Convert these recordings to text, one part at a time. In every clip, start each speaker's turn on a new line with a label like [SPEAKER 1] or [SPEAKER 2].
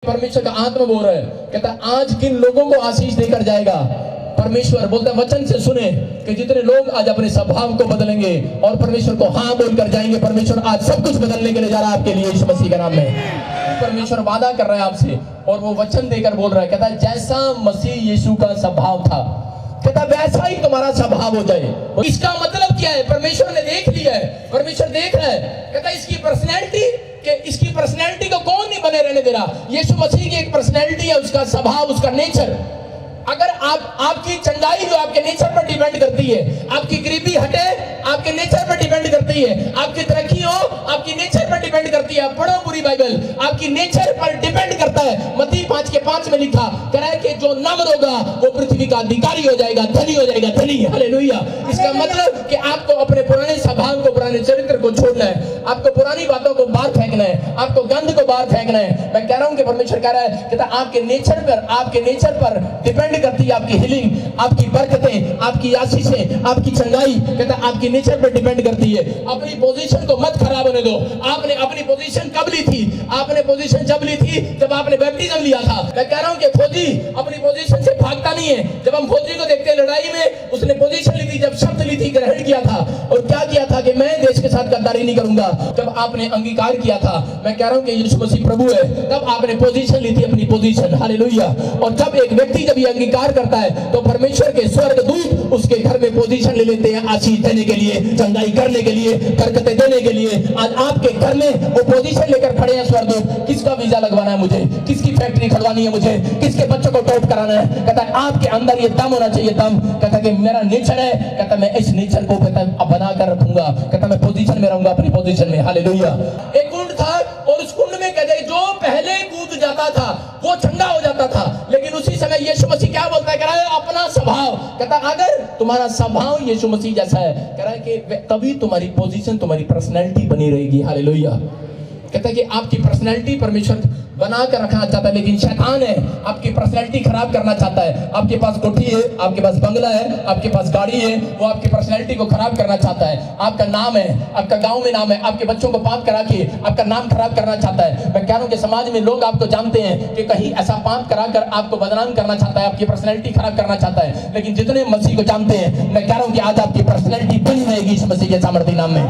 [SPEAKER 1] परमेश्वर का आत्मा बोल रहा है, कहता आज किन लोगों को आशीष देकर जाएगा। परमेश्वर बोलता है वचन से सुने कि जितने लोग आज अपने स्वभाव को बदलेंगे और परमेश्वर को हाँ बोलकर जाएंगे, परमेश्वर आज सब कुछ बदलने के लिए जा रहा है आपके लिए यीशु मसीह के नाम में। परमेश्वर वादा कर रहा है आपसे और वो वचन देकर बोल रहा है, कहता है जैसा मसीह यीशु का स्वभाव था, कहता वैसा ही तुम्हारा स्वभाव हो जाए। इसका मतलब क्या है? परमेश्वर ने देख लिया है, परमेश्वर देख रहा है, कहता इसकी पर्सनैलिटी कि इसकी पर्सनैलिटी को कौन नहीं बने रहने दे रहा। यीशु मसीह की एक पर्सनैलिटी है, उसका स्वभाव, उसका नेचर। अगर आपकी चंगाई जो आपके नेचर पर डिपेंड करती है, आपकी गरीबी हटे आपके नेचर पर डिपेंड करती है, आपकी तरक्की हो आपकी नेचर पर डिपेंड करती है। आप पढ़ो पूरी बाइबल, आपकी नेचर पर डिपेंड करता है। मत्ती 5:5 में लिखा करा है कि जो नम्र होगा वो पृथ्वी का अधिकारी हो जाएगा, धनी हो जाएगा, धनी। हालेलुया। इसका मतलब कि आपको अपने पुराने स्वभाव को, पुराने चरित्र को छोड़ना है, आपको पुरानी बातों को बाहर फेंकना है, आपको गंध को बाहर फेंकना है। मैं कह रहा हूं कि परमेश्वर कह रहा है, कहता आपके नेचर पर डिपेंड करती है आपकी हीलिंग, आपकी बरकतें, आपकी आशीषें, आपकी चंगाई, कहता आपकी नेचर पर डिपेंड करती है। अपनी पोजीशन को मत खराब होने दो। आपने अपनी पोजीशन कब ली थी? आपने पोजीशन जब ली थी जब आपने बैप्टिज्म लिया था। मैं कह रहा हूं कि फौजी अपनी पोजीशन से भागता नहीं है। जब हम फौजी को देखते हैं लड़ाई में, उसने पोजीशन ली थी, जब शब्द ली थी, ग्रहण किया था और क्या किया था कि मैं देश के साथ गद्दारी नहीं करूंगा। जब आपने अंगीकार किया था, मैं कह रहा हूं कि यीशु मसीह प्रभु है, तब आपने पोजीशन ली थी, अपनी पोजीशन। हालेलुया। और जब एक व्यक्ति जब ये अंगीकार करता है तो परमेश्वर के स्वर्गदूत उसके घर में पोजीशन ले लेते हैं, आशीष देने के लिए, चंगाई करने के लिए, बरकतें देने के लिए। आज आपके घर में वो पोजीशन लेकर खड़े हैं स्वर्गदूत। किसका वीजा लगवाना है मुझे, किसकी फैक्ट्री खुलवानी है मुझे, किसके बच्चों को टॉप कराना है। कहता है आपके अंदर ये दम होना चाहिए, दम। कहता है कि मेरा नेचर है, कहता मैं इस नेचर को कहता है बना कर रखूंगा, कहता मैं पोजीशन में रहूंगा, अपनी पोजीशन में। हालेलुया। एक कुंड था और उस कुंड में कहते जो पहले कूद जाता था वो चंगा हो जाता था। लेकिन उसी समय यीशु मसीह क्या बोलता है, कह रहा है अपना स्वभाव, कहता अगर तुम्हारा स्वभाव यीशु मसीह जैसा है, कह रहा है कि तभी तुम्हारी पोजीशन, तुम्हारी पर्सनैलिटी बनी रहेगी। हालेलुया। कहता है कि आपकी पर्सनैलिटी परमेश्वर बना कर रखना चाहता है, लेकिन शैतान है आपकी पर्सनैलिटी खराब करना चाहता है। आपके पास कोठी है, आपके पास बंगला है, आपके पास गाड़ी है, वो आपकी पर्सनैलिटी को खराब करना चाहता है। आपका नाम है, आपका गांव में नाम है, आपके बच्चों को पाप करा के आपका नाम खराब करना चाहता है। मैं कह रहा हूं कि समाज में लोग आपको जानते हैं कि कहीं ऐसा पाप कराकर आपको बदनाम करना चाहता है, आपकी पर्सनैलिटी खराब करना चाहता है। लेकिन जितने मसीह को जानते हैं, मैं कह रहा हूं कि आज आपकी पर्सनैलिटी बनी रहेगी इस मसीह के सामर्थ्य नाम में।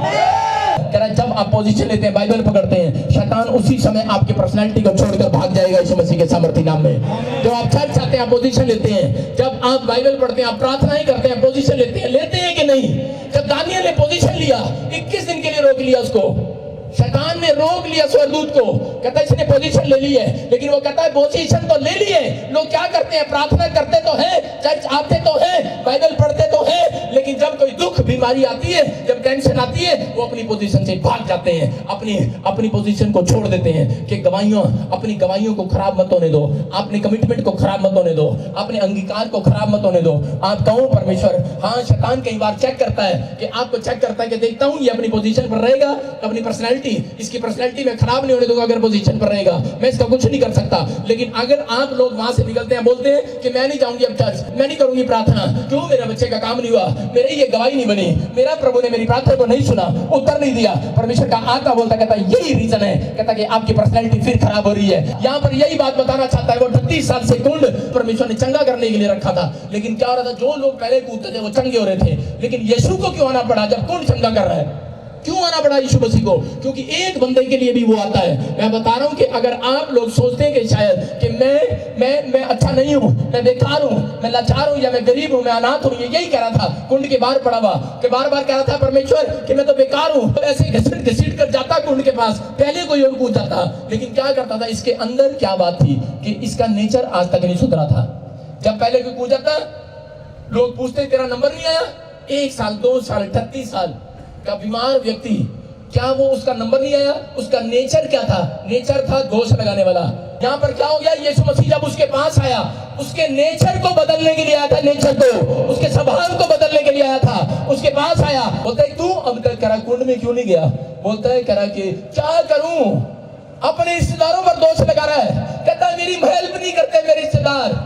[SPEAKER 1] कह रहा है जब आप पोजीशन लेते हैं, बाइबल पकड़ते हैं, शैतान उसी समय आपकी पर्सनैलिटी को छोड़कर भाग जाएगा यीशु मसीह के सामर्थ्य नाम में। जब आप चर्च आते हैं, पोजीशन लेते हैं, जब आप बाइबल पढ़ते हैं, आप प्रार्थनाएं करते हैं, पोजीशन लेते हैं कि नहीं? जब दानियल ने पोजीशन लिया, 21 दिन के लिए रोक लिया उसको, शैतान ने रोक लिया स्वर्गदूत को। कहता है इसने पोजीशन ले ली है, लेकिन वो कहता है पोजीशन तो ले ली है, लोग क्या करते हैं, प्रार्थना करते तो है, चर्च आते तो है, बाइबल पढ़ते तो है, लेकिन जब कोई दुख बीमारी आती है, जब टेंशन आती है, वो अपनी पोजीशन से भाग जाते हैं, अपनी पोजीशन को छोड़ देते हैं। कि अपनी गवाहियों को खराब मत होने दो, अपने कमिटमेंट को खराब मत होने दो, अपने अंगीकार को खराब मत होने दो। आप कहो परमेश्वर, हाँ शैतान कई बार चेक करता है, कि आपको चेक करता है कि देखता हूं ये अपनी पोजीशन पर रहेगा, अपनी पर्सनैलिटी, इसकी पर्सनैलिटी में खराब नहीं होने दूंगा। अगर पोजीशन पर रहेगा मैं इसका कुछ नहीं कर सकता। लेकिन अगर आप लोग वहां से निकलते हैं, बोलते हैं कि मैं नहीं जाऊंगी अब चर्च, मैं नहीं करूंगी प्रार्थना, क्यों मेरे बच्चे का काम नहीं हुआ, मेरी ये गवाही नहीं बनी, मेरा प्रभु ने मेरी प्रार्थना को नहीं सुना, उत्तर नहीं दिया। परमेश्वर का आत्मा बोलता, कहता यही रीजन है, कहता कि आपकी पर्सनैलिटी फिर खराब हो रही है। यहाँ पर यही बात बताना चाहता है। वो 38 साल से कुंड परमेश्वर ने चंगा करने के लिए रखा था, लेकिन क्या हो रहा था, जो लोग पहले कूदते थे वो चंगे हो रहे थे। लेकिन यीशु को क्यों आना पड़ा जब कुंड चंगा कर रहा है? क्यों आना पड़ा यीशु मसीह को? क्योंकि एक बंदे के लिए भी वो आता है। मैं बता रहा हूं कि अगर आप लोग सोचते हैं कि शायद कि मैं अच्छा नहीं हूं, मैं बेकार हूं, मैं लाचार हूं, या मैं गरीब हूं, मैं अनाथ हूं, ये यही कह रहा था कुंड के बाहर पड़ा हुआ, कि बार बार कह रहा था परमेश्वर कि मैं तो बेकार हूं, तो ऐसे घसीट कर जाता कुंड के पास, पहले कोई और कूद जाता। लेकिन क्या करता था, इसके अंदर क्या बात थी कि इसका नेचर आज तक नहीं सुधरा था। जब पहले कोई कूद जाता, लोग पूछते तेरा नंबर नहीं आया, 1 साल 2 साल 38 साल का बीमार व्यक्ति, क्या वो उसका नंबर नहीं आया? उसका नेचर क्या था? नेचर था दोष लगाने वाला। यहाँ पर क्या हो गया, यीशु मसीह जब उसके पास आया, उसके नेचर को बदलने के लिए आया था, नेचर को, उसके स्वभाव को बदलने के लिए आया था। उसके पास आया, बोलता है तू अब तक करा कुंड में क्यों नहीं गया? बोलता है करा कि क्या करूं, अपने रिश्तेदारों पर दोष लगा रहा है। कहता है मेरी हेल्प नहीं करते मेरे रिश्तेदार,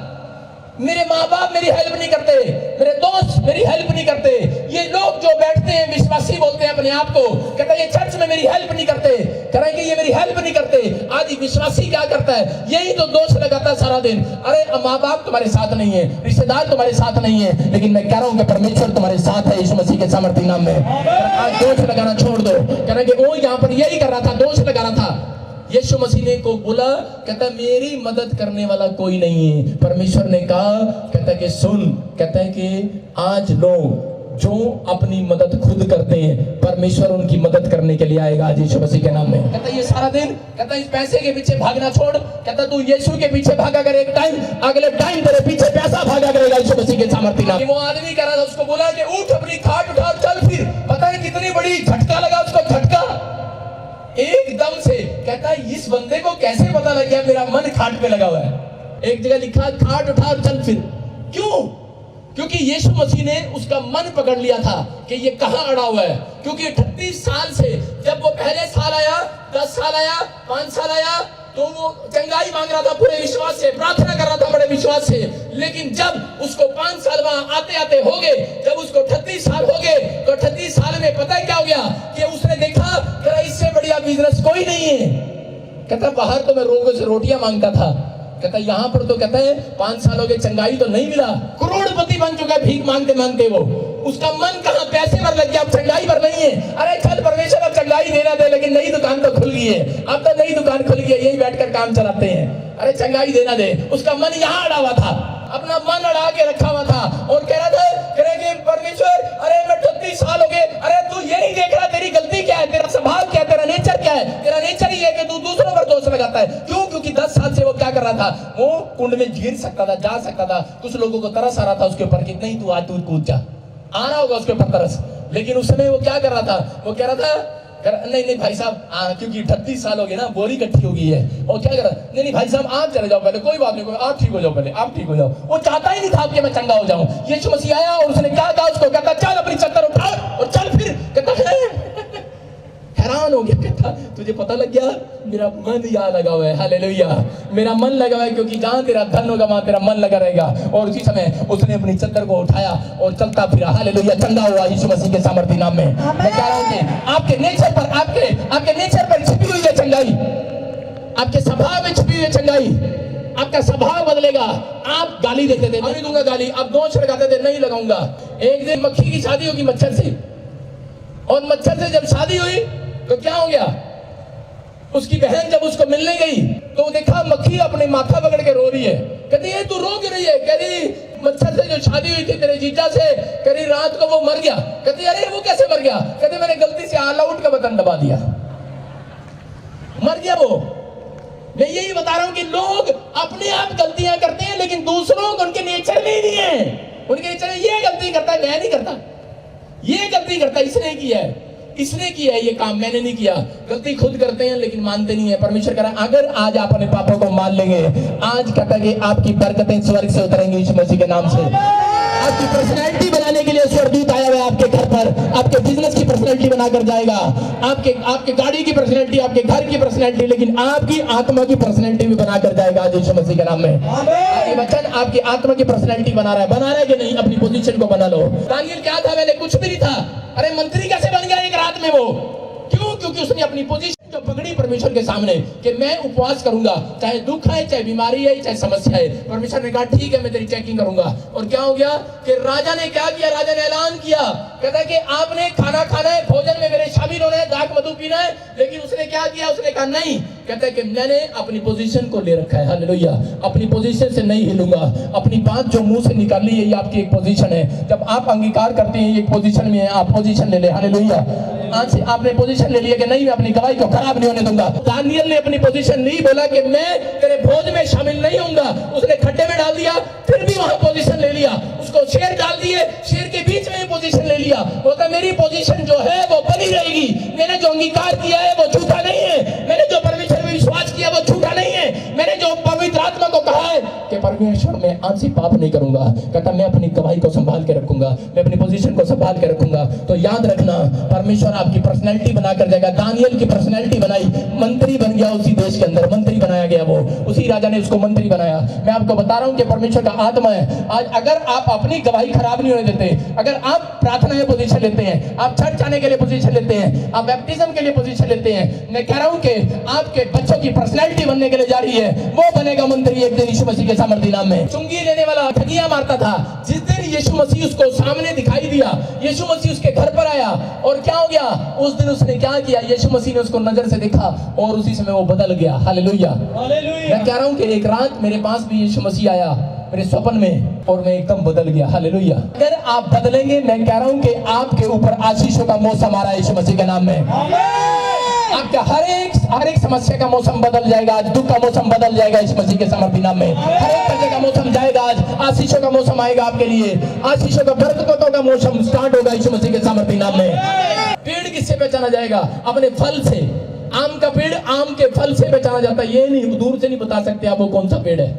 [SPEAKER 1] मेरे माँ बाप मेरी हेल्प नहीं करते, मेरे दोस्त मेरी हेल्प नहीं करते, ये लोग जो बैठते हैं विश्वासी बोलते हैं अपने आप को, कहता है ये चर्च में मेरी हेल्प नहीं करते, कह रहे हैं कि ये मेरी हेल्प नहीं करते। आज विश्वासी क्या करता है, यही तो दोष लगाता है सारा दिन। अरे माँ बाप तुम्हारे साथ नहीं है, रिश्तेदार तुम्हारे साथ नहीं है, लेकिन मैं कह रहा हूं कि परमेश्वर तुम्हारे साथ है यीशु मसीह के सामर्थ्य नाम में। आज दोष लगाना छोड़ दो। कह रहे हैं कि वो यहाँ पर यही कर रहा था, दोष लगा रहा था। यीशु मसीह ने को बोला, कहता मेरी मदद करने वाला कोई नहीं है। परमेश्वर ने कहा, कहता है कि सुन, कहता है कि आज लोग जो अपनी मदद खुद करते हैं, परमेश्वर उनकी मदद करने के लिए आएगा आज यीशु मसीह के नाम में। कहता ये सारा दिन, कहता इस पैसे के पीछे भागना छोड़, कहता तू यीशु के पीछे भागा कर, एक टाइम अगले टाइम तेरे पीछे पैसा भागा करेगा यीशु मसीह के सामर्थ्य नाम। वो आदमी कह रहा था, उसको बोला कि उठ अपनी खाट उठा और चल फिर। पता है कितनी बड़ी झटका लगा उसको, झटका एकदम से। कहता है इस बंदे को कैसे पता लग गया मेरा मन खाट पे लगा हुआ है। एक जगह लिखा खाट उठा और चल फिर। क्यों? क्योंकि यीशु मसीह ने उसका मन पकड़ लिया था कि ये कहां अड़ा हुआ है। क्योंकि 38 साल से, जब वो पहले साल आया, 10 साल आया, 5 साल आया, तो वो चंगाई मांग रहा था पूरे विश्वास से, प्रार्थना कर रहा था बड़े विश्वास से। लेकिन जब उसको 5 साल वहां आते आते हो गए, जब उसको 38 साल हो गए, तो 38 साल में पता है क्या हो गया कि उसने देखा कि इससे बढ़िया बिजनेस कोई नहीं है। कहता बाहर तो मैं लोगों से रोटियां मांगता था, कहता यहाँ पर तो कहता है 5 साल हो गए, चंगाई तो नहीं मिला, करोड़पति बन चुका है भीख मांगते मांगते। वो उसका मन कहाँ पैसे पर लग गया, अब चंगाई पर नहीं है। अरे चल परमेश्वर अब चंगाई देना दे, लेकिन नई दुकान तो खुल गई है, अब तो नई दुकान खुल गई है, यही बैठकर काम चलाते हैं। अरे चंगाई देना दे। उसका मन यहाँ अड़ा हुआ था, अपना मन अड़ा के रखा हुआ था और कह रहा था परमेश्वर, अरे मैं 38 साल हो गए, अरे तू ये नहीं देख रहा तेरी गलती क्या है, तेरा स्वभाव क्या है, तेरा नेचर क्या है। तेरा नेचर ही है कि तू दूसरों पर दोष लगाता है। क्यों? क्योंकि 10 साल से वो क्या कर रहा था, वो कुंड में गिर सकता था, जा सकता था। कुछ लोगों को तरस आ रहा था उसके ऊपर कि नहीं तू आज तू कूद जा, आ रहा होगा उसके ऊपर तरस। लेकिन उस समय वो क्या कर रहा था, वो कह रहा था नहीं भाई साहब, क्योंकि 38 साल हो गए ना, बोरी इकट्ठी हो गई है। और क्या कर रहा, नहीं भाई साहब आप चले जाओ पहले, कोई बात नहीं, आप ठीक हो जाओ पहले, आप ठीक हो जाओ। वो चाहता ही नहीं था कि मैं चंगा हो जाऊं। यीशु मसीह आया और उसने क्या कहा उसको, कहता चल अपनी चद्दर उठा और चल फिर। कहता हैरान हो गया, कहता तुझे पता लग गया मेरा मन यहाँ लगा हुआ है। हालेलुया, मेरा मन लगा हुआ है, क्योंकि जहां तेरा धन होगा वहां तेरा मन लगा रहेगा। और उसी समय उसने अपनी चद्दर को उठाया और चलता फिरा। हालेलुया, चंगा हुआ यीशु मसीह के सामर्थ्य नाम में। मैं कह रहा हूं कि आपके नेचर पर, आपके नेचर पर छिपी हुई है चंगाई, आपके स्वभाव में छिपी हुई है चंगाई। आपका स्वभाव बदलेगा। आप गाली देते थे, नहीं दूंगा गाली, आप दोष लगाते थे, नहीं लगाऊंगा। एक दिन मक्खी की शादी होगी मच्छर से, और मच्छर से जब शादी हुई तो क्या हो गया, उसकी बहन जब उसको मिलने गई तो देखा मक्खी अपने माथा पकड़ के रो रही है। कहती है तू रो क्यों रही है? कह रही मच्छर से जो शादी हुई थी तेरे जीजा से, कह रही रात को वो मर गया। कहती अरे वो कैसे मर गया? कहती मैंने गलती से ऑल आउट का बटन दबा दिया, मर गया वो। मैं यही बता रहा हूं कि लोग अपने आप गलतियां करते हैं, लेकिन दूसरों को उनके नेचर में ही नहीं है। उनके नेचर में ये गलती करता है, मैं नहीं करता, ये गलती करता है, इसने किया है, इसने किया है ये काम, मैंने नहीं किया। गलती खुद करते हैं लेकिन मानते नहीं है। परमेश्वर कह रहा है अगर आज आप अपने पापों को मान लेंगे, आज कहता है कि आपकी बरकतें स्वर्ग से उतरेंगी यीशु मसीह के नाम से। आपकी पर्सनैलिटी बनाने के लिए स्वर्गदूत आया हुआ है आपके घर पर, आपके बिजनेस की पर्सनैलिटी बनाकर जाएगा, आपके गाड़ी की पर्सनैलिटी, आपके घर की पर्सनैलिटी, लेकिन आपकी आत्मा की पर्सनैलिटी भी बनाकर जाएगा आज यीशु मसीह के नाम में। ये वचन आपकी आत्मा की पर्सनैलिटी बना रहा है कि नहीं? अपनी पोजीशन को बना लो। दानियल क्या था? मैंने कुछ भी नहीं था। अरे मंत्री कैसे बन गया एक रात में वो? क्यों? क्योंकि उसने अपनी पोजीशन जो पकड़ी परमेश्वर के सामने कि मैं उपवास करूंगा, चाहे दुख है, चाहे बीमारी है, चाहे समस्या है। परमेश्वर ने कहा ठीक है मैं तेरी चेकिंग करूंगा। और क्या हो गया कि राजा ने क्या किया? राजा ने ऐलान किया, कहता है कि आपने खाना खाना है, भोजन में मेरे शामिल होना है, दाख मधु पीना है। लेकिन उसने क्या किया? उसने कहा नहीं, कहता है कि मैंने अपनी पोजीशन को ले रखा है। हालेलुया, अपनी पोजीशन से नहीं हिलूंगा। अपनी बात जो मुंह से निकाली है ये आपकी एक पोजीशन है। जब आप अंगीकार करते हैं एक पोजीशन में है, आप पोजीशन ले ले। हालेलुया, आज से आपने पोजीशन ले लिया कि नहीं मैं अपनी गवाही को खराब नहीं होने दूंगा। दानियल ने अपनी पोजीशन नहीं बोला कि मैं तेरे भोज में शामिल नहीं होऊंगा, उसने खड्डे में डाल दिया, फिर भी वहां पोजीशन ले लिया। उसको शेर डाल दिए, शेर के बीच में पोजीशन ले लिया। बोलता मेरी पोजीशन जो है वो बनी रहेगी, मैंने जो अंगीकार किया है वो झूठा नहीं है, मैंने जो परमेश्वर में विश्वास किया वो झूठा नहीं है, मैंने जो पवित्र आत्मा को कहा है कि परमेश्वर मैं आज से पाप नहीं करूंगा, कहता मैं अपनी गवाही को संभाल के रखूंगा, मैं अपनी पोजीशन को संभाल के रखूंगा। तो याद रखना परमेश्वर आपकी पर्सनैलिटी बनाकर जाएगा। दानियल की पर्सनैलिटी बनाई, मंत्री बन गया उसी देश के अंदर, मंत्री बनाया गया, वो उसी राजा ने उसको मंत्री बनाया। मैं आपको बता रहा हूं कि परमेश्वर का आत्मा है। आज अगर आप अपनी गवाही खराब नहीं होने देते, अगर आप प्रार्थना में पोजीशन लेते हैं, आप चर्च आने के लिए पोजीशन लेते हैं, आप बैप्टिज्म के लिए पोजीशन लेते हैं, मैं कह रहा हूं कि आपके बच्चों की पर्सनैलिटी बनने के लिए जा रही है, वो बनेगा मंत्री एक दिन यीशु मसीह के सामर्थी नाम में। चुंगी लेने वाला ठगियां मारता था, जिस दिन यीशु मसीह उसको सामने दिखाई दिया, यीशु मसीह उसके घर पर आया और क्या हो गया, उस दिन उसने क्या किया, यीशु मसीह ने उसको नजर से देखा और उसी समय वो बदल गया। हालेलुया। मैं कह रहा हूं कि एक रात मेरे पास भी यीशु मसीह आया मेरे स्वप्न में और मैं एकदम बदल गया। हालेलुया। अगर आप बदलेंगे, मैं कह रहा हूं कि आपके ऊपर आशीषों का मौसम आ रहा है यीशु मसीह के नाम में। आपका हर एक समस्या का मौसम बदल जाएगा आज, दुख का मौसम बदल जाएगा यीशु मसीह के समर्थी नाम में। हर एक कर्जे का मौसम जाएगा आज, आशीषों का मौसम आएगा आपके लिए, आशीषों का बरकतों का मौसम स्टार्ट होगा यीशु मसीह के समर्थी नाम में। पेड़ किससे पहचाना जाएगा? अपने फल से। आम का पेड़ आम के फल से पहचाना जाता है। ये नहीं, दूर से नहीं बता सकते आप वो कौन सा पेड़ है,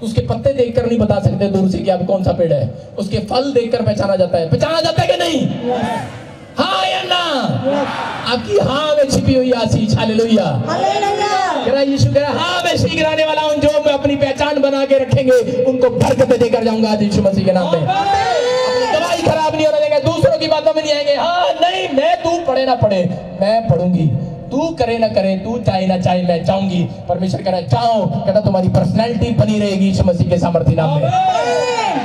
[SPEAKER 1] उसके पत्ते देखकर नहीं बता सकते दूर से कि आप कौन सा पेड़ है, उसके फल देखकर पहचाना जाता है। पहचाना जाता है कि नहीं? हाँ या ना? आपकी हाँ में छिपी हुई आशीष। हालेलुया। यीशु कह रहा है, हाँ मैं शीघ्र आने वाला हूं, जो मैं अपनी पहचान बना के रखेंगे उनको बरकत देकर जाऊंगा आज यीशु मसीह के नाम में। अपनी गवाही खराब नहीं होने देंगे, दूसरों की बातों में नहीं आएंगे। हाँ नहीं, मैं तू पढ़े ना पढ़े मैं पढ़ूंगी, तू करे ना करे, तू चाहे ना चाहे मैं चाहूंगी। परमेश्वर कह रहा है जाओ, कहता तुम्हारी पर्सनैलिटी बनी रहेगी यीशु मसीह के सामर्थी नाम में।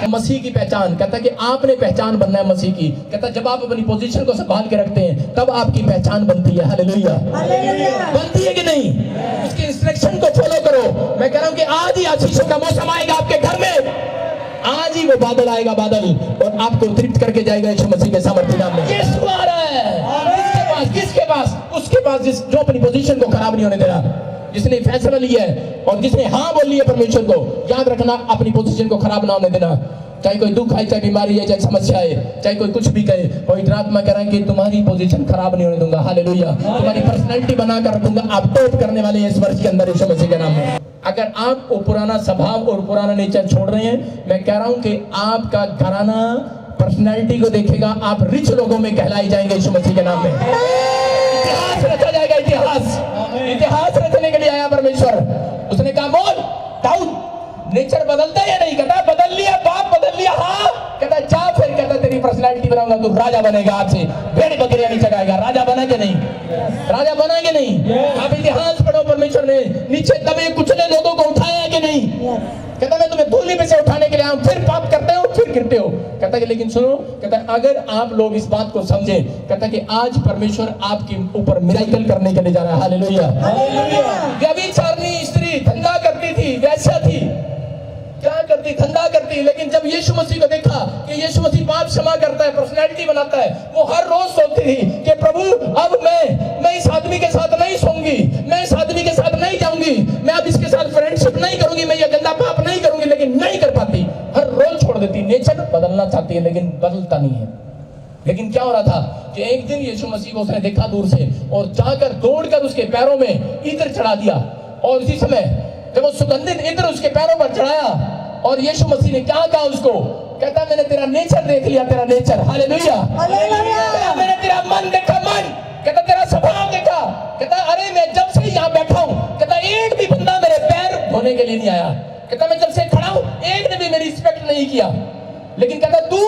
[SPEAKER 1] मसीह की पहचान, कहता कि आपने पहचान बनना है मसीह की। कहता जब आप अपनी पोजीशन को संभाल के रखते हैं तब आपकी पहचान बनती है। हालेलुया। बनती है कि नहीं? उसके इंस्ट्रक्शन को फॉलो करो। मैं कह रहा हूं कि आज ही आशीषों का मौसम आएगा आपके घर में, आज ही वो बादल आएगा, बादल, और आपको तृप्त करके जाएगा यीशु मसीह के सामर्थी नाम में। यीशु आ रहा है। किसके पास? उसके पास जो अपनी पोजीशन को खराब नहीं होने दे रहा, जिसने फैसला लिया है और जिसने हाँ बोल लिया परमेश्वर को। याद रखना, अपनी पोजीशन को खराब ना होने देना। चाहे कोई दुख आए, चाहे बीमारी है, चाहे समस्या है, चाहे कोई कुछ भी कहे, पवित्र आत्मा कह रहा है कि तुम्हारी पोजीशन खराब नहीं होने दूंगा। हालेलुया। तुम्हारी पर्सनैलिटी बनाकर रखूंगा। आप टॉप करने वाले हैं इस वर्ष के अंदर यीशु मसीह के नाम में। अगर आप वो पुराना स्वभाव और पुराना नेचर छोड़ रहे हैं, मैं कह रहा हूं कि आपका घराना पर्सनैलिटी को देखेगा, आप रिच लोगों में कहलाई जाएंगे यीशु मसीह के नाम में। इतिहास रचा जाएगा, इतिहास रचने के लिए आया परमेश्वर। उसने कहा बोल दाऊद, नेचर बदलता है या नहीं? कहता बदल लिया, बाप बदल लिया। हाँ, कहता जा फिर, कहता तेरी पर्सनैलिटी बनाऊंगा, तू राजा बनेगा, आज से भेड़ बकरियां नहीं चढ़ाएगा। राजा बना के नहीं? राजा बना के नहीं? आप इतिहास पढ़ो, परमेश्वर ने नीचे दबे कुचले लोगों को उठाया कि नहीं? कहता मैं तुम्हें धूली में से उठाने के लिए आऊं, फिर पाप करते हो, फिर गिरते हो। कहता कि लेकिन सुनो, कहता अगर आप लोग इस बात को समझे, कहता कि आज परमेश्वर आपके ऊपर मिराकल करने के लिए जा रहा है। हालेलुया। व्यभिचारिणी स्त्री धंधा करती थी, वैसा थी, क्या करती? धंधा करती। लेकिन जब यीशु मसीह को देखा कि यीशु मसीह पाप क्षमा करता है, पर्सनैलिटी बनाता है, वो हर रोज सोचती थी कि प्रभु अब मैं इस आदमी के साथ नहीं सोऊंगी, मैं इस आदमी के साथ नहीं जाऊंगी, मैं अब इसके साथ फ्रेंडशिप नहीं करूंगी, मैं ये गंदा पाप नहीं करूंगी, लेकिन नहीं कर पाती, हर रोज छोड़ देती। नेचर बदलना चाहती है लेकिन बदलता नहीं है। लेकिन क्या हो रहा था कि एक दिन यीशु मसीह को उसने देखा दूर से और जाकर दौड़कर उसके पैरों में इत्र चढ़ा दिया। और इसी समय जब वो सुगंधित इत्र उसके पैरों पर चढ़ाया और यीशु मसीह ने क्या कहा उसको? कहता मैंने तेरा नेचर देख लिया, तेरा नेचर। हालेलुया। मैंने तेरा मन देखा, मन। कहता तेरा स्वभाव देखा। कहता अरे मैं जब से यहाँ बैठा हूँ, कहता एक भी बंदा मेरे पैर धोने के लिए नहीं आया। कहता मैं जब से खड़ा हूँ एक ने भी मेरी रिस्पेक्ट नहीं किया। लेकिन कहता तू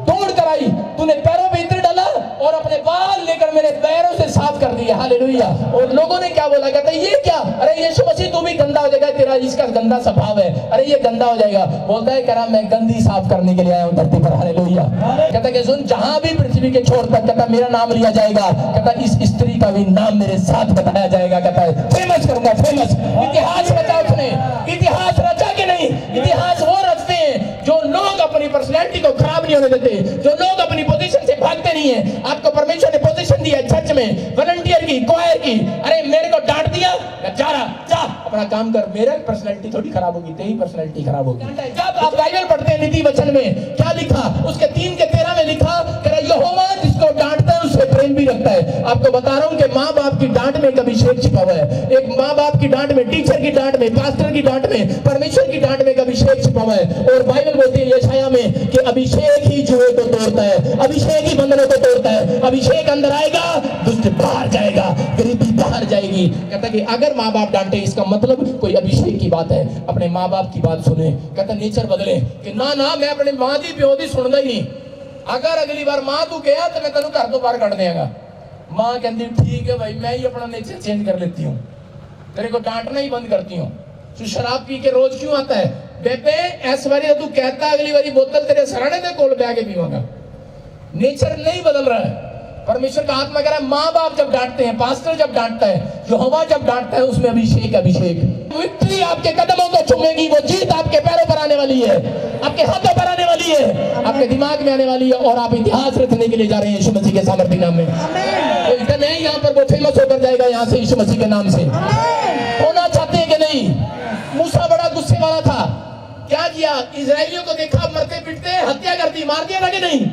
[SPEAKER 1] दौड़ कर आई, तूने पैरों पे इत्र डाला और अपने बाल लेकर मेरे पैरों से साफ कर दिया। हालेलुया। और लोगों ने क्या बोला? कहता ये क्या? अरे यीशु मसीह तू भी गंदा हो जाएगा, तेरा इसका गंदा स्वभाव है, अरे ये गंदा हो जाएगा। बोलता है कह रहा मैं गंदी साफ करने के लिए आया हूँ धरती पर। हालेलुया। कहता कि सुन, जहां भी पृथ्वी के छोर तक, कहता मेरा नाम लिया जाएगा, कहता इस स्त्री का भी नाम मेरे साथ बताया जाएगा। कहता है फेमस करूंगा, फेमस। इतिहास रचा उसने। इतिहास रचा कि नहीं? इतिहास वो रचते हैं जो लोग अपनी पर्सनैलिटी को खराब नहीं होने देते, जो लोग अपनी पोजीशन से भागते नहीं है। आपको परमेश्वर ने पोजीशन दिया है चर्च में, वॉलंटियर की, क्वायर की। अरे मेरे को डांट दिया, जा रहा, जा अपना काम कर, मेरा पर्सनैलिटी थोड़ी खराब होगी, तेरी पर्सनैलिटी खराब होगी। जब आप बाइबल पढ़ते हैं नीति वचन में क्या लिखा? उसके 3 के 13 में लिखा, यहोवा जिसको डांटता है उससे प्रेम भी रखता है। आपको बता रहा हूं कि माँ बाप की डांट में एक अभिषेक छिपा हुआ है। एक माँ बाप की डांट में, टीचर की डांट में, पास्टर की डांट में, परमेश्वर की डांट में एक अभिषेक छिपा हुआ है। और बाइबल बोलती है यशायाह में कि अभिषेक ही जुए को तोड़ता है, अभिषेक ही बंधनों को तोड़ता है। अभिषेक अंदर आएगा, दुष्ट बाहर जाएगा, गरीबी बाहर जाएगी। कहता कि अगर माँ बाप डांटे इसका मतलब कोई अभिषेक की बात है। अपने माँ बाप की बात सुने। कहता नेचर बदले कि ना ना मैं अपने माँ दी प्यो दी सुनदा ही नहीं। अगर अगली बार माँ तू गया तो मैं तेन घर तो बाहर कट देगा। माँ कहती ठीक है भाई, मैं ही अपना नेचर चेंज कर लेती हूँ, तेरे को डांटना ही बंद करती हूँ। तू शराब पी के रोज क्यों आता है? बेबे इस बारी तू कहता अगली बारी बोतल तेरे सराने दे कोल बह के पीवांगा। नेचर नहीं बदल रहा है। परमेश्वर का आत्मा कह रहा है माँ बाप जब डांटते हैं, पास्टर जब डांटता है, यहोवा जब डांटता है, उसमें अभिषेक अभिषेक। विक्ट्री आपके कदमों को चूमेगी, वो जीत आपके पैरों पर आने वाली है, आपके हाथों पर आने वाली है, आपके दिमाग में आने वाली है और आप इतिहास रचने के लिए जा रहे हैं यीशु मसीह के सामर्थ्य नाम में। तो इतना नहीं यहाँ पर वो फेमस होकर जाएगा यहाँ से यीशु मसीह के नाम से। होना चाहते हैं कि नहीं? मूसा बड़ा गुस्से वाला था, क्या किया? इजरायलियों को देखा मरते पिटते, हत्या कर दी, मार दिया था कि नहीं?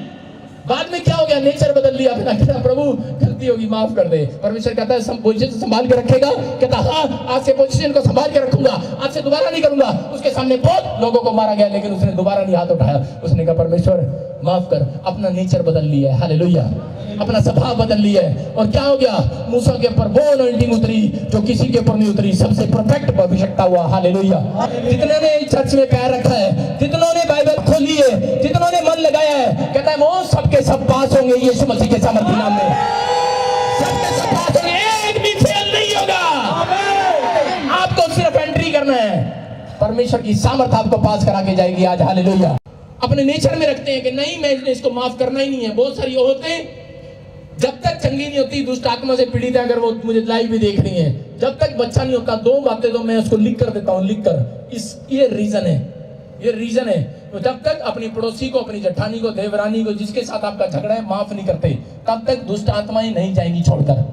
[SPEAKER 1] बाद में क्या हो गया? नेचर बदल लिया। अपना प्रभु गलती होगी माफ कर दे। परमेश्वर कहता है पोजीशन संभाल के रखेगा। कहता हाँ आज से पोजीशन को संभाल के रखूंगा, आज से दोबारा नहीं करूंगा। उसके सामने बहुत लोगों को मारा गया लेकिन उसने दोबारा नहीं हाथ उठाया। उसने कहा परमेश्वर माफ कर। अपना नेचर बदल लिया है, हालेलुया, अपना स्वभाव बदल लिया है। और क्या हो गया? मूसा के ऊपर वो अनॉइंटिंग उतरी जो किसी के ऊपर नहीं उतरी, सबसे परफेक्ट अभिषेकता हुआ, हालेलुया। जितने ने चर्च में पैर रखा है, जितनों ने बाइबल खोली है, जितनों ने मन लगाया है, कहता है वो सबके सब पास होंगे यीशु मसीह के सामर्थ्य नाम में। सबके सब पास होंगे, एक भी फेल नहीं होगा। आपको सिर्फ एंट्री करना है, परमेश्वर की सामर्थ आपको पास करा के जाएगी आज, हालेलुया। अपने नेचर में रखते हैं कि नहीं मैं इसको माफ करना ही नहीं है। बहुत सारी औरतें जब तक चंगी नहीं होती, दुष्ट आत्मा से पीड़ित है, अगर वो मुझे लाइव भी देख रही है, जब तक बच्चा नहीं होता, दो बातें तो मैं उसको लिख कर देता हूँ, लिख कर। ये रीजन है, ये रीजन है। तो जब तक अपनी पड़ोसी को, अपनी जेठानी को, देवरानी को, जिसके साथ आपका झगड़ा है, माफ नहीं करते, तब तक दुष्ट आत्माएं नहीं जाएंगी छोड़कर।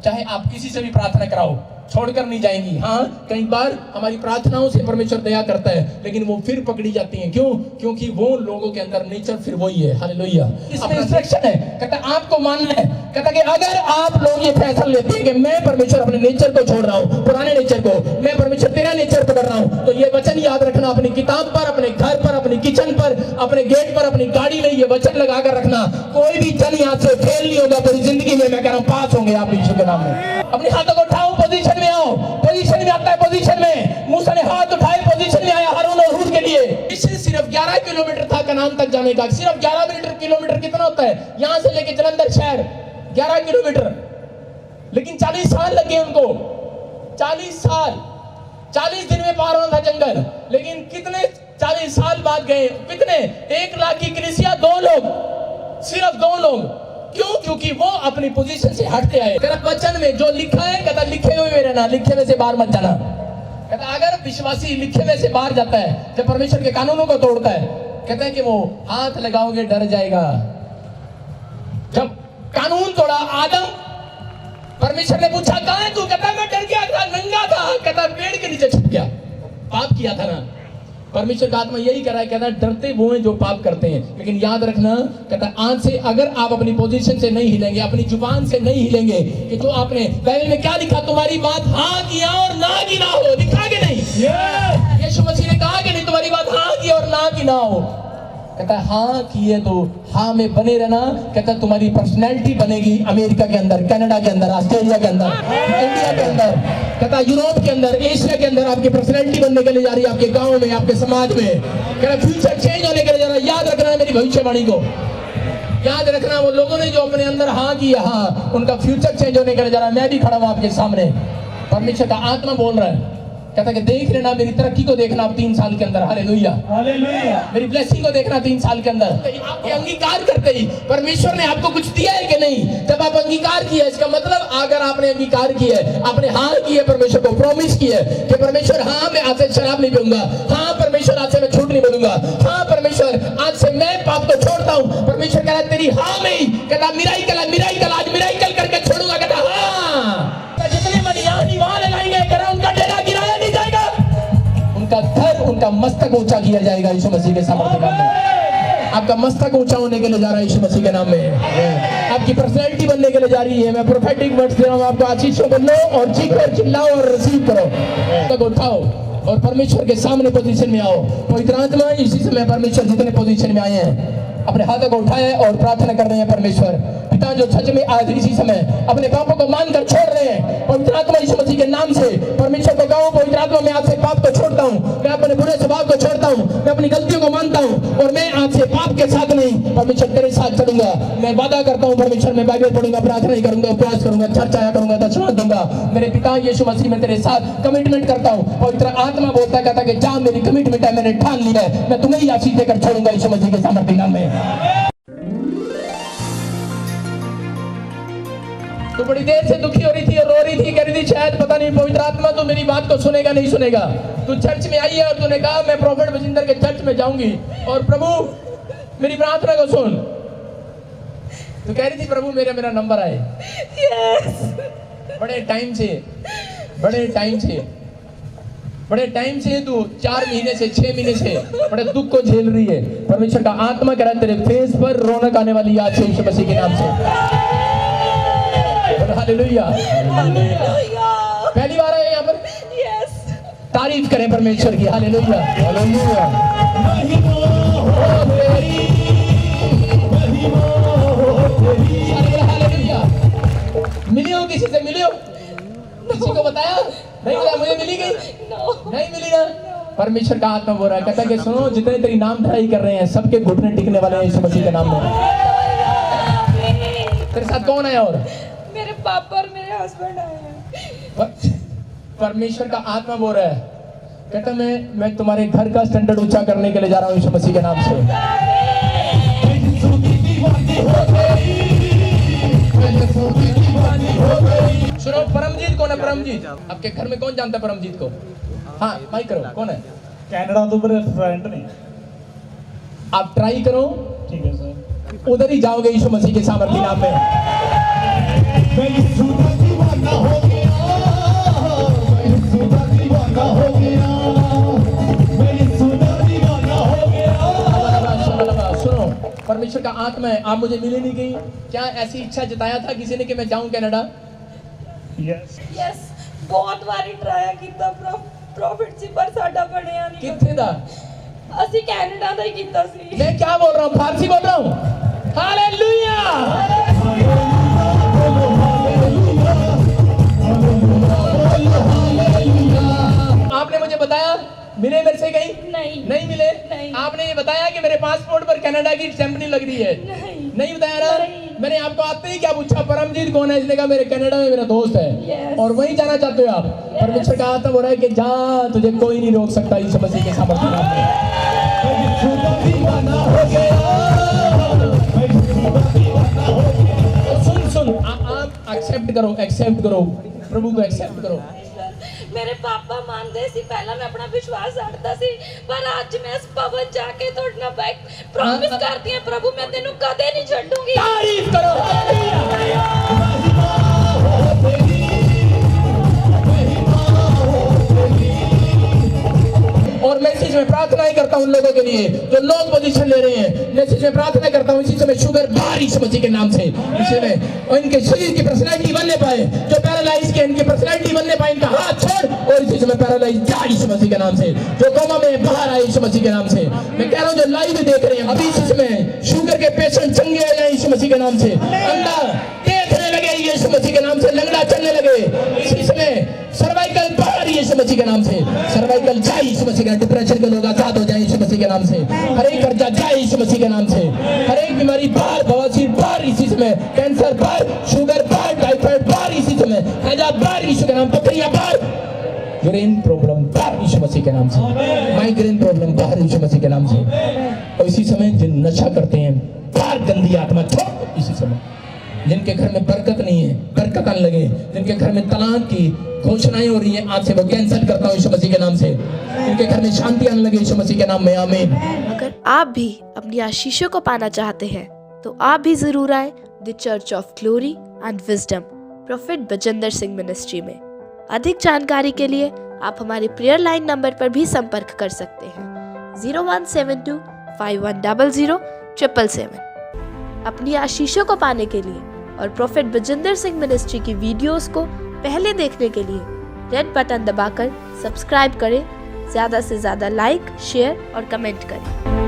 [SPEAKER 1] चाहे आप किसी से भी प्रार्थना कराओ, छोड़कर नहीं जाएंगी। हाँ कई बार हमारी प्रार्थनाओं से परमेश्वर दया करता है, लेकिन वो फिर पकड़ी जाती हैं। क्यों? क्योंकि वो लोगों के अंदर नेचर फिर वही है, हालेलुया। इसमें इंस्ट्रक्शन है, कहता आपको मानना है। कहता कि अगर आप लोग ये फैसला लेते हैं कि मैं परमेश्वर अपने नेचर को छोड़ रहा हूँ, पुराने नेचर को, मैं परमेश्वर तेरा नेचर पकड़ रहा हूँ, तो ये वचन याद रखना। अपनी किताब पर, अपने घर पर, अपनी किचन पर, अपने गेट पर, अपनी गाड़ी में ये वचन लगा कर रखना। कोई भी जन यहाँ से फेल नहीं होगा पूरी जिंदगी में। मैं कह रहा हूँ पास होंगे आप यीशु के नाम में। अपने हाथों को उठाओ, पोजीशन में आओ। पोजीशन में आता है, पोजीशन में। मूसा ने हाथ उठाए, पोजीशन में आया हारून और हूर के लिए। इसे सिर्फ 11 किलोमीटर था कनान तक जाने का। सिर्फ 11 किलोमीटर कितना होता है? यहाँ से लेके जलंधर शहर 11 किलोमीटर, लेकिन 40 साल लगे उनको। 40 साल, 40 दिन में पार होना था जंगल, लेकिन कितने 40 साल बाद गए? कितने? 1 लाख की कलीसिया, 2 लोग, सिर्फ 2 लोग। क्यों? क्योंकि वो अपनी पोजीशन से हटते आए। कहता वचन में जो लिखा है, कहता लिखे हुए में रहना, लिखे में से बाहर मत जाना। कहता अगर विश्वासी लिखे में से बाहर जाता है, जब परमेश्वर के कानूनों को तोड़ता है, कहता है कि वो हाथ लगाओगे डर जाएगा। जब कानून तोड़ा आदम, परमेश्वर ने पूछा कहां है तू? कहता मैं डर गया था, नंगा था। कहता पेड़ के नीचे छुप गया, पाप किया था ना। परमेश्वर का आत्मा यही कर रहा है, कहता डरते वो हैं जो पाप करते हैं। लेकिन याद रखना, कहता आज से अगर आप अपनी पोजीशन से नहीं हिलेंगे, अपनी जुबान से नहीं हिलेंगे, कि जो आपने बाइबल में क्या लिखा, तुम्हारी बात हाँ किया और ना की ना हो, लिखा कि नहीं? यीशु मसीह ने कहा कि नहीं तुम्हारी बात हाँ की और ना की ना हो। कहता हाँ किए तो हाँ में बने रहना। कहता तुम्हारी पर्सनैलिटी बनेगी अमेरिका के अंदर, कनाडा के अंदर, ऑस्ट्रेलिया के अंदर, इंडिया के अंदर, कहता यूरोप के अंदर, एशिया के अंदर आपकी पर्सनैलिटी बनने के लिए जा रही है, आपके गांव में, आपके समाज में। कहता फ्यूचर चेंज होने के लिए जा रहा है। याद रखना मेरी भविष्यवाणी को, याद रखना। वो लोगों ने जो अपने अंदर हाँ किया, हाँ उनका फ्यूचर चेंज होने के लिए जा रहा है। मैं भी खड़ा हूं आपके सामने, परमेश्वर का आत्मा बोल रहा है। कहता कि देख लेना, मेरी तरक्की को देखना आप 3 साल के अंदर, हालेलुया, हालेलुया। मेरी ब्लेसिंग को देखना 3 साल के अंदर। आपके अंगीकार करते ही परमेश्वर ने आपको कुछ दिया है कि नहीं? जब आप अंगीकार किया, इसका मतलब अगर आपने अंगीकार किया है, आपने हाँ किया, परमेश्वर को प्रॉमिस किया है कि परमेश्वर हाँ मैं आज से शराब नहीं पीऊंगा, हाँ परमेश्वर आज से मैं झूठ नहीं बोलूंगा, हाँ परमेश्वर आज से मैं पाप को छोड़ता हूँ। परमेश्वर कह रहा है तेरी हाँ में ही, कहता मिराइकल है, मिराइकल आज मिराइकल करके छोड़ूंगा। कहता हाँ, जितने मन यहाँ नहीं वहां लगाएंगे, कह उनका डेरा गिराया नहीं जाएगा, उनका घर, उनका मस्तक ऊंचा किया जाएगा यीशु मसीह के सामर्थ्य नाम में। आपका मस्तक ऊंचा होने के लिए जा रहा है यीशु मसीह के नाम में। आपकी पर्सनैलिटी बनने के लिए जा रही है। मैं प्रोफेटिक वर्ड्स दे रहा हूँ आपको, आशीषों को लो और चीखो और चिल्लाओ और रिसीव करो। तक उठाओ और परमेश्वर के सामने पोजीशन में आओ। पवित्र आत्मा इसी समय परमेश्वर जितने पोजीशन में आए हैं अपने हाथों को उठाए और प्रार्थना कर रहे हैं। परमेश्वर पिता जो सच में आज इसी समय अपने पापों को मानकर छोड़ रहे हैं, पवित्र आत्मा यीशु मसीह के नाम से परमेश्वर को कहूं, पवित्र आत्मा मैं आज से पाप को छोड़ता हूं, मैं अपने बुरे स्वभाव को छोड़ता हूं, मैं अपनी गलतियों को मानता हूं और मैं आज से पाप के साथ नहीं परमेश्वर तेरे साथ चलूंगा। मैं वादा करता हूं परमेश्वर, मैं बाइबल पढ़ूंगा, प्रार्थना करूंगा, उपवास करूंगा, चर्च आया करूंगा, दशमांश दूंगा। मेरे पिता यीशु मसीह में तेरे साथ कमिटमेंट करता हूं। पवित्र आत्मा बोलता कहता कि जा मेरी कमिटमेंट है, मैंने ठान लिया है, मैं तुम्हें ही आशीष देकर छोड़ूंगा यीशु मसीह के सामर्थ्य नाम में। तो बड़ी देर से दुखी हो रही थी और रो रही थी, कह रही थी शायद पता नहीं पवित्र आत्मा तो मेरी बात को सुनेगा नहीं सुनेगा। तू चर्च में आई है और तूने कहा मैं प्रोफेट बजिंदर के चर्च में जाऊंगी और प्रभु मेरी प्रार्थना को सुन। तो कह रही थी प्रभु मेरा नंबर आए। बड़े टाइम से तू 4 महीने से 6 महीने से बड़े दुख को झेल रही है। परमेश्वर का आत्मा कह रहा है तेरे फेस पर रौनक आने वाली आज से यीशु मसीह के नाम से। हालेलुया। पहली बार आए यहाँ पर। तारीफ करें परमेश्वर की। हालेलुया। हालेलुया। मिली हो किसी से? मिली हो? किसी को बताया? नहीं बताया? मुझे मिली गई? नहीं मिली ना। परमेश्वर का आत्मा बोल रहा है, कहता है कि सुनो जितने तेरी नाम धराई कर रहे हैं सबके घुटने टिकने वाले हैं यीशु मसीह के नाम में। तेरे साथ कौन आया? और
[SPEAKER 2] मेरे पापा और मेरे हस्बैंड आए हैं।
[SPEAKER 1] परमेश्वर का आत्मा बोल रहा है, कहता मैं तुम्हारे घर का स्टैंडर्ड ऊंचा करने के लिए जा रहा हूँ यीशु मसीह के नाम से। सुनो परमजीत कौन है? परमजीत आपके घर में कौन जानता है परमजीत को? हाँ माइक करो, कौन है?
[SPEAKER 3] कनाडा तो मेरे फ्रेंड नहीं।
[SPEAKER 1] आप ट्राई करो,
[SPEAKER 3] ठीक है सर,
[SPEAKER 1] उधर ही जाओगे यीशु मसीह के सामर्थ्य नाम में। सुनो परमेश्वर का आत्मा है, आप मुझे मिले नहीं गई। क्या ऐसी इच्छा जताया था किसी ने कि मैं जाऊं कनाडा?
[SPEAKER 2] यस बहुत बारी ट्राई किया प्रॉफिट जी पर साडा बढ़िया नहीं।
[SPEAKER 1] कितने दा?
[SPEAKER 2] ਅਸੀਂ ਕੈਨੇਡਾ ਦਾ ਹੀ ਕੀਤਾ ਸੀ।
[SPEAKER 1] मैं क्या बोल रहा हूँ? फारसी बोल रहा हूँ। हालेलुया। आपने मुझे बताया मिले मेरे से कहीं? नहीं मिले। आपने ये बताया कि मेरे पासपोर्ट पर कनाडा की स्टैंप नहीं लग रही है? नहीं बताया ना। मैंने आपको आते ही क्या पूछा परमजीत कौन है? इसने कहा मेरे कनाडा में मेरा दोस्त है और वहीं जाना चाहते हो आप। परमेश्वर का आत्मा हो रहा है कि जा, तुझे कोई नहीं रोक सकता यीशु मसीह के सामर्थ्य नाम में। सुन आप एक्सेप्ट करो प्रभु को एक्सेप्ट करो।
[SPEAKER 2] ਮੇਰੇ ਪਾਪਾ ਮੰਨਦੇ ਸੀ, ਪਹਿਲਾਂ ਮੈਂ ਆਪਣਾ ਵਿਸ਼ਵਾਸ ਛੱਡਦਾ ਸੀ, ਪਰ ਅੱਜ ਮੈਂ ਇਸ ਭਵਨ ਜਾ ਕੇ ਤੁਹਾਡੇ ਨਾਲ ਬੈਕ ਪ੍ਰੋਮਿਸ ਕਰਦੀ ਹਾਂ ਪ੍ਰਭੂ ਮੈਂ ਤੈਨੂੰ ਕਦੇ ਨਹੀਂ ਛੱਡੂੰਗੀ।
[SPEAKER 1] ਤਾਰੀਫ ਕਰੋ। और मैं इसी में प्रार्थना ही करता हूं उन लोगों के लिए जो लोग पोजीशन ले रहे हैं। मैं इसी में प्रार्थना करता हूं इसी समय शुगर बार यीशु मसीह के नाम से इसी में और इनके शरीर की पर्सनैलिटी बनने पाए, जो पैरालाइज के इनकी पर्सनैलिटी बनने पाए, इनका हाथ छोड़ और इसी समय पैरालाइज जा यीशु मसीह के नाम से। जो कोमा में बाहर आए यीशु मसीह के नाम से। मैं कह रहा हूं जो लाइव देख रहे हैं अभी इसी समय शुगर के पेशेंट चंगे हो जाए यीशु मसीह के नाम से। अंधा देखने लगे यीशु मसीह के नाम से, लंगड़ा चलने लगे इसी समय। सर्वाइकल बाहर यीशु मसीह के नाम से, सर्वाइकल जाए यीशु मसीह के नाम। डिप्रेशन के लोग आजाद हो जाए यीशु मसीह के नाम से। हर एक कर्जा जाए यीशु मसीह के नाम से। हर एक बीमारी बाहर, बवासीर बाहर इसी समय, कैंसर बाहर, शुगर बाहर, टाइफाइड बाहर इसी समय, हैजा बाहर यीशु के नाम, पथरियां बाहर, यूरिन प्रॉब्लम बाहर यीशु मसीह के नाम से, माइग्रेन प्रॉब्लम बाहर यीशु मसीह के नाम से। और इसी समय जिन नशा करते हैं बाहर गंदी आत्मा छोड़ इसी समय। जिनके घर में बरकत नहीं है बरकत आने लगे, जिनके घर में तलाक की घोषणाएं हो रही हैं आज से वो कैंसिल करता हूं यीशु मसीह के नाम से। जिनके घर में शांति आने लगे यीशु मसीह के नाम में, आमीन।
[SPEAKER 4] अगर आप भी अपनी आशीषों को पाना चाहते हैं तो आप भी जरूर आए the church of glory and wisdom prophet Bajinder Singh ministry में। अधिक जानकारी के लिए आप हमारे प्रेयर लाइन नंबर पर भी संपर्क कर सकते हैं 0172 5100 777। अपनी आशीषों को पाने के लिए और प्रोफेट बजिंदर सिंह मिनिस्ट्री की वीडियोस को पहले देखने के लिए रेड बटन दबाकर सब्सक्राइब करें, ज़्यादा से ज़्यादा लाइक, शेयर और कमेंट करें।